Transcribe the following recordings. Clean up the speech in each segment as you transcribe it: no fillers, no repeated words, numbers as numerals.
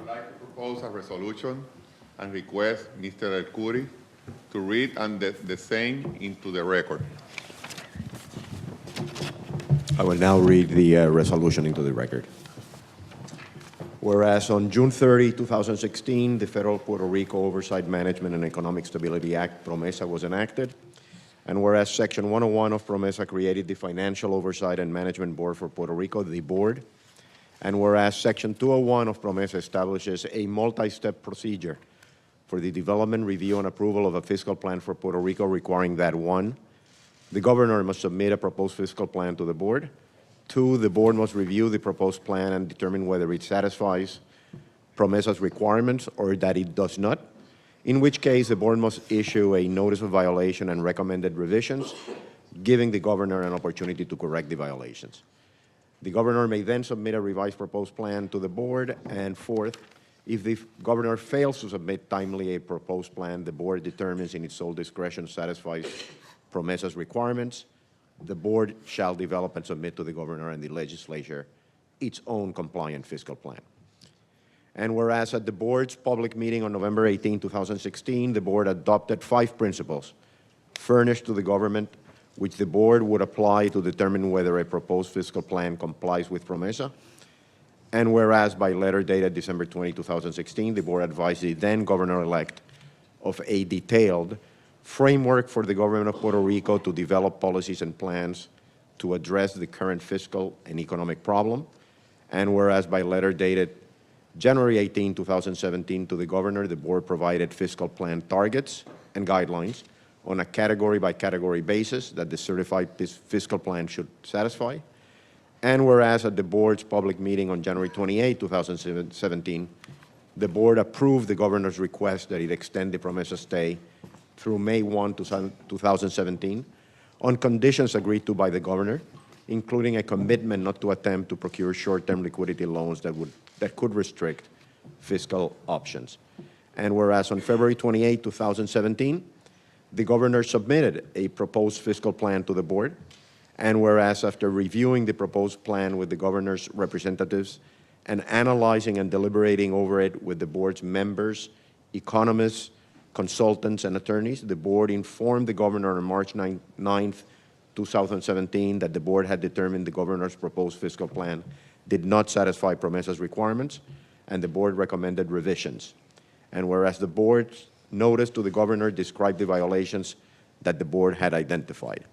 would like to propose a resolution and request Mr. El Khoury to read and the same into the record. I will now read the resolution into the record. Whereas on June 30, 2016, the Federal Puerto Rico Oversight, Management, and Economic Stability Act, PROMESA, was enacted, and whereas Section 101 of PROMESA created the Financial Oversight and Management Board for Puerto Rico, the board, and whereas Section 201 of PROMESA establishes a multi-step procedure for the development, review, and approval of a fiscal plan for Puerto Rico, requiring that 1, the governor must submit a proposed fiscal plan to the board. 2, the board must review the proposed plan and determine whether it satisfies PROMESA's requirements or that it does not, in which case the board must issue a notice of violation and recommended revisions, giving the governor an opportunity to correct the violations. The governor may then submit a revised proposed plan to the board, and 4th, if the governor fails to submit timely a proposed plan, the board determines in its sole discretion satisfies PROMESA's requirements, the board shall develop and submit to the governor and the legislature its own compliant fiscal plan. And whereas at the board's public meeting on November 18, 2016, the board adopted 5 principles furnished to the government, which the board would apply to determine whether a proposed fiscal plan complies with PROMESA. And whereas by letter dated December 20, 2016, the board advised the then governor-elect of a detailed framework for the government of Puerto Rico to develop policies and plans to address the current fiscal and economic problem. And whereas by letter dated January 18, 2017, to the governor, the board provided fiscal plan targets and guidelines on a category-by-category basis that the certified fiscal plan should satisfy. And whereas at the board's public meeting on January 28, 2017, the board approved the governor's request that it extend the PROMESA stay through May 1, 2017, on conditions agreed to by the governor, including a commitment not to attempt to procure short-term liquidity loans that could restrict fiscal options. And whereas on February 28, 2017, the governor submitted a proposed fiscal plan to the board, and whereas after reviewing the proposed plan with the governor's representatives and analyzing and deliberating over it with the board's members, economists, consultants, and attorneys, the board informed the governor on March 9, 2017 that the board had determined the governor's proposed fiscal plan did not satisfy PROMESA's requirements, and the board recommended revisions. And whereas the board's notice to the governor described the violations that the board had identified.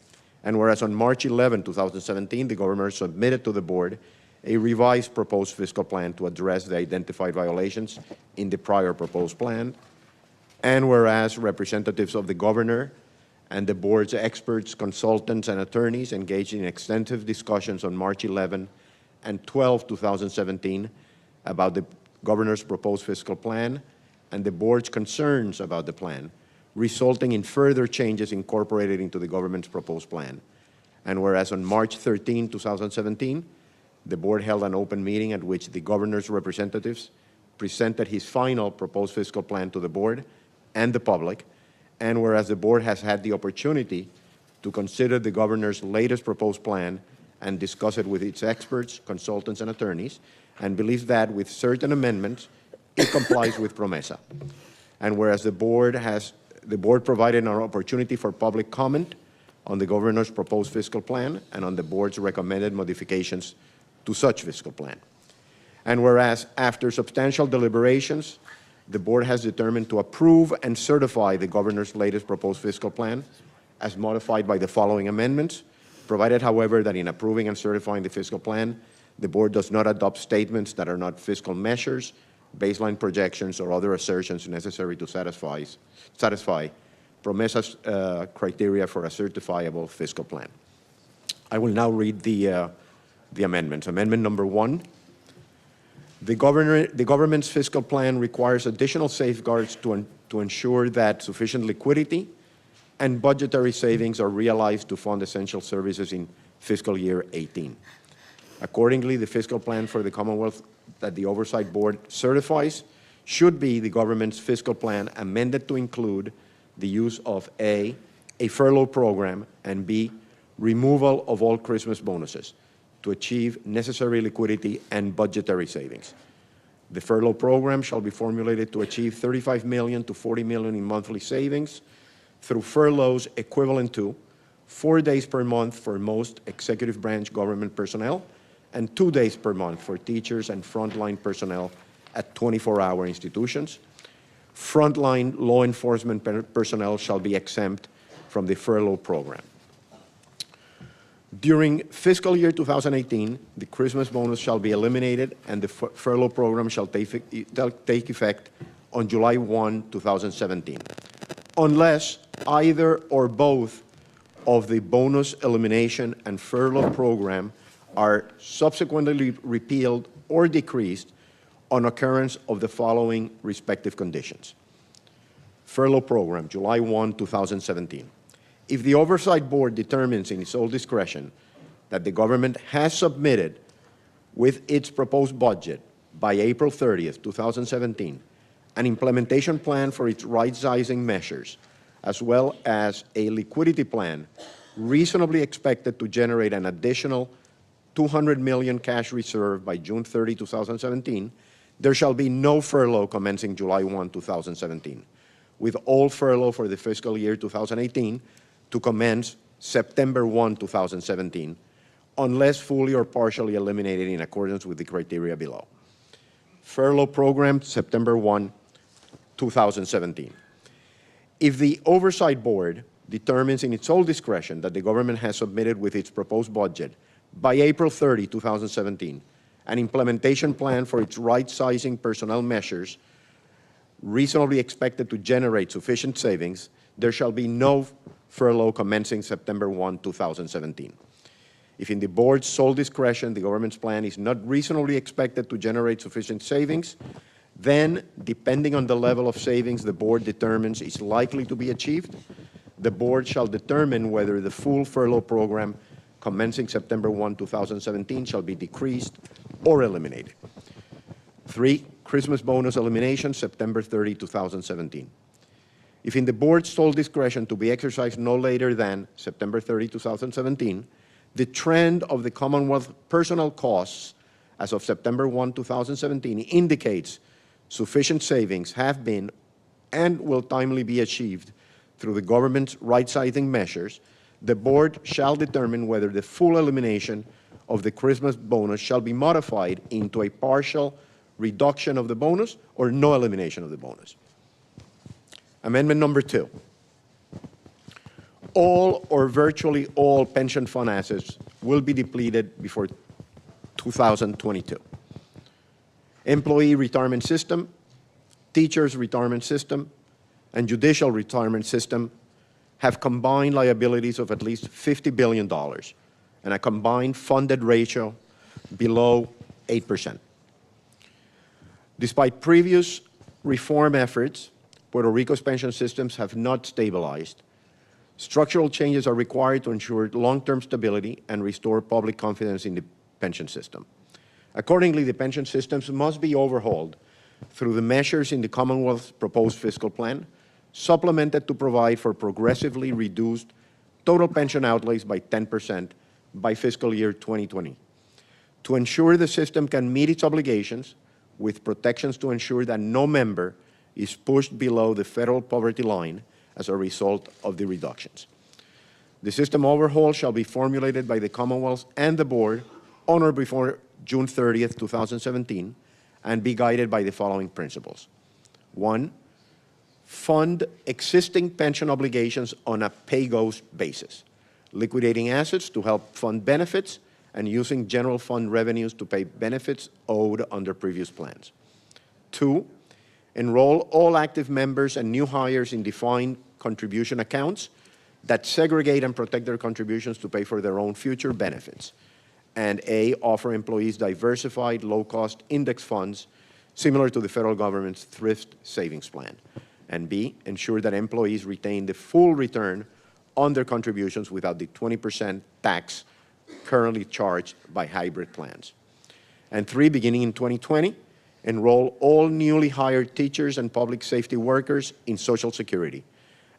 And whereas on March 11, 2017, the governor submitted to the board a revised proposed fiscal plan to address the identified violations in the prior proposed plan. And whereas representatives of the governor and the board's experts, consultants, and attorneys engaged in extensive discussions on March 11 and 12, 2017 about the governor's proposed fiscal plan and the board's concerns about the plan, resulting in further changes incorporated into the government's proposed plan. And whereas on March 13, 2017, the board held an open meeting at which the governor's representatives presented his final proposed fiscal plan to the board and the public, and whereas the board has had the opportunity to consider the governor's latest proposed plan and discuss it with its experts, consultants, and attorneys, and believes that with certain amendments, it complies with PROMESA. And whereas the board provided an opportunity for public comment on the governor's proposed fiscal plan and on the board's recommended modifications to such fiscal plan. And whereas after substantial deliberations, the board has determined to approve and certify the governor's latest proposed fiscal plan as modified by the following amendments, provided, however, that in approving and certifying the fiscal plan, the board does not adopt statements that are not fiscal measures, baseline projections, or other assertions necessary to satisfy PROMESA's criteria for a certifiable fiscal plan. I will now read the amendments. Amendment number 1. The government's fiscal plan requires additional safeguards to ensure that sufficient liquidity and budgetary savings are realized to fund essential services in fiscal year 18. Accordingly, the fiscal plan for the Commonwealth that the Oversight Board certifies should be the government's fiscal plan amended to include the use of A, furlough program, and B, removal of all Christmas bonuses to achieve necessary liquidity and budgetary savings. The furlough program shall be formulated to achieve $35 million to $40 million in monthly savings through furloughs equivalent to 4 days per month for most executive branch government personnel and 2 days per month for teachers and frontline personnel at 24-hour institutions. Frontline law enforcement personnel shall be exempt from the furlough program. During fiscal year 2018, the Christmas bonus shall be eliminated and the furlough program shall take effect on July 1, 2017, unless either or both of the bonus elimination and furlough program are subsequently repealed or decreased on occurrence of the following respective conditions. Furlough program, July 1, 2017. If the Oversight Board determines in its sole discretion that the government has submitted with its proposed budget by April 30th, 2017, an implementation plan for its right-sizing measures, as well as a liquidity plan reasonably expected to generate an additional $200 million cash reserve by June 30, 2017, there shall be no furlough commencing July 1, 2017, with all furlough for the fiscal year 2018 to commence September 1, 2017, unless fully or partially eliminated in accordance with the criteria below. Furlough program, September 1, 2017. If the Oversight Board determines in its sole discretion that the government has submitted with its proposed budget by April 30, 2017, an implementation plan for its right-sizing personnel measures reasonably expected to generate sufficient savings, there shall be no furlough commencing September 1, 2017. If in the board's sole discretion the government's plan is not reasonably expected to generate sufficient savings, then, depending on the level of savings the board determines is likely to be achieved, the board shall determine whether the full furlough program commencing September 1, 2017 shall be decreased or eliminated. 3, Christmas bonus elimination, September 30, 2017. If in the board's sole discretion to be exercised no later than September 30, 2017, the trend of the Commonwealth personnel costs as of September 1, 2017 indicates sufficient savings have been and will timely be achieved through the government's right-sizing measures, the board shall determine whether the full elimination of the Christmas bonus shall be modified into a partial reduction of the bonus or no elimination of the bonus. Amendment number 2. All or virtually all pension fund assets will be depleted before 2022. Employee retirement system, teachers retirement system, and judicial retirement system have combined liabilities of at least $50 billion and a combined funded ratio below 8%. Despite previous reform efforts, Puerto Rico's pension systems have not stabilized. Structural changes are required to ensure long-term stability and restore public confidence in the pension system. Accordingly, the pension systems must be overhauled through the measures in the Commonwealth's proposed fiscal plan, supplemented to provide for progressively reduced total pension outlays by 10% by fiscal year 2020. To ensure the system can meet its obligations, with protections to ensure that no member is pushed below the federal poverty line as a result of the reductions. The system overhaul shall be formulated by the Commonwealth and the Board on or before June 30th, 2017, and be guided by the following principles. 1, fund existing pension obligations on a pay-goes basis, liquidating assets to help fund benefits and using general fund revenues to pay benefits owed under previous plans. 2, enroll all active members and new hires in defined contribution accounts that segregate and protect their contributions to pay for their own future benefits. And A, offer employees diversified, low-cost index funds similar to the federal government's thrift savings plan. And B, ensure that employees retain the full return on their contributions without the 20% tax currently charged by hybrid plans. And 3, beginning in 2020, enroll all newly hired teachers and public safety workers in Social Security.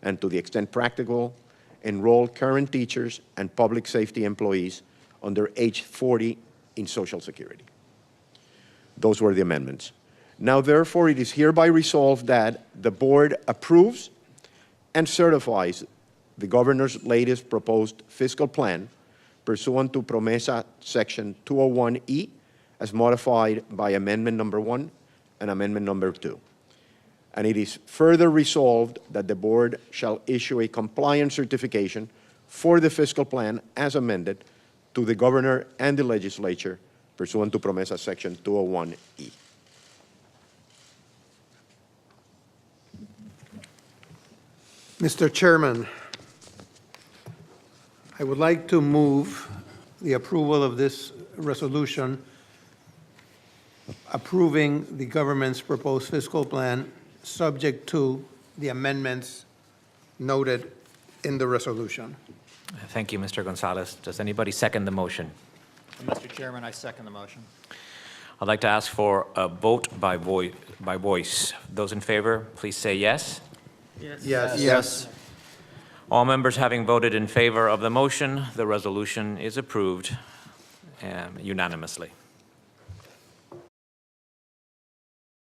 And to the extent practical, enroll current teachers and public safety employees under age 40 in Social Security. Those were the amendments. Now, therefore, it is hereby resolved that the board approves and certifies the governor's latest proposed fiscal plan pursuant to PROMESA Section 201E as modified by Amendment Number 1 and Amendment Number 2. And it is further resolved that the board shall issue a compliance certification for the fiscal plan as amended to the governor and the legislature pursuant to PROMESA Section 201E. Mr. Chairman, I would like to move the approval of this resolution approving the government's proposed fiscal plan subject to the amendments noted in the resolution. Thank you, Mr. Gonzalez. Does anybody second the motion? Mr. Chairman, I second the motion. I'd like to ask for a vote by voice. Those in favor, please say yes. Yes. All members having voted in favor of the motion, the resolution is approved unanimously.